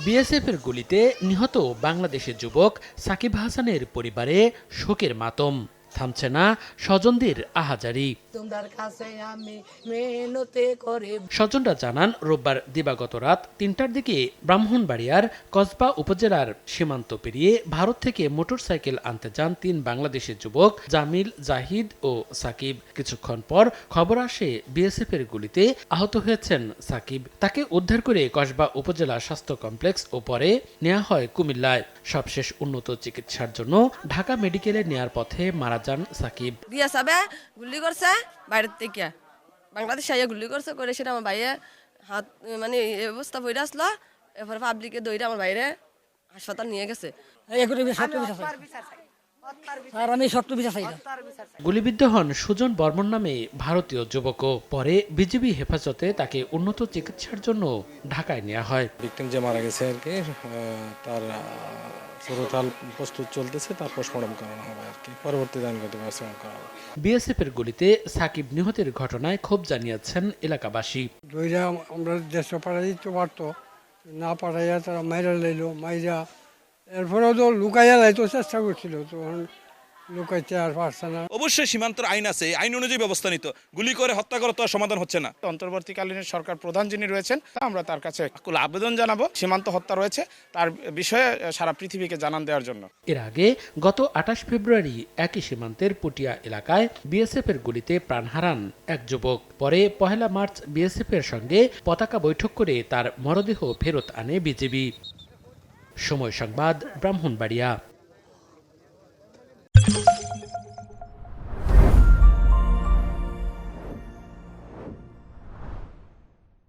বিএসএফের গুলিতে নিহত বাংলাদেশের যুবক সাকিব হাসানের পরিবারে শোকের মাতম, থামছে না স্বজনদের আহাজারি। স্বজনরা জানান, রোববার দিবাগত রাত ৩টার দিকে ব্রাহ্মণবাড়িয়ার কসবা উপজেলার সীমান্ত পেরিয়ে ভারত থেকে মোটরসাইকেল আনতে যান ৩ বাংলাদেশের যুবক জামিল, জাহিদ ও সাকিব। কিছুক্ষণ পর খবর আসে বিএসএফের গুলিতে আহত হয়েছেন সাকিব। তাকে উদ্ধার করে কসবা উপজেলা স্বাস্থ্য কমপ্লেক্স ও পরে নেওয়া হয় কুমিল্লায়। সবশেষ উন্নত চিকিৎসার জন্য ঢাকা মেডিকেলে নেয়ার পথে মারা যান সাকিব। গুলি করছে বাইরের থেকে, বাংলাদেশ আইয়া গুলি করছে করে সেটা আমার ভাইয়ে হাত মানে অবস্থা পড়ে আসলো। এরপরে পাবলিকে দইরা আমার বাইরে হাসপাতাল নিয়ে গেছে। গুলিবিদ্ধ হন সুজন বর্মন নামে ভারতীয় যুবকও। পরে বিজিবি হেফাজতে তাকে উন্নত চিকিৎসার জন্য ঢাকায় নেওয়া হয়। ভিকটিম যে মারা গেছে আর কি, তার পুরোটাল প্রস্তুত চলতেছে, তার পোস্টমর্টম করানো হবে আর কি, পরবর্তীতে আইনগত ব্যবস্থা করা হবে। বিএসএফের গুলিতে সাকিব নিহতের ঘটনায় ক্ষোভ জানিয়েছেন এলাকাবাসী। আমরা দেশে পাঠাই দিতে পারতো, না পাঠাইয়া তারা মাইরা লাইলো, মাইরা এরপরেও তো লুকাইয়া লাইতো চেষ্টা করছিল, তখন লুকাইতে আর পারছে না। অবশ্যই সীমান্তর আইন আছে, আইন অনুযায়ী ব্যবস্থা নিত। গুলি করে হত্যা করা তো আর সমাধান হচ্ছে না। অন্তর্বর্তীকালীন সরকার প্রধান যিনি রয়েছেন, আমরা তার কাছে আবেদন জানাবো সীমান্ত হত্যা রয়েছে তার বিষয়ে সারা পৃথিবীকে জানান দেওয়ার জন্য। এর আগে গত ২৮ ফেব্রুয়ারি একই সীমান্তের পুটিয়া এলাকায় বিএসএফের গুলিতে প্রাণ হারান এক যুবক। পরে ১ মার্চ বিএসএফের সঙ্গে পতাকা বৈঠক করে তার মরদেহ ফেরত আনে বিজিবি। সময় সংবাদ, ব্রাহ্মণবাড়িয়া।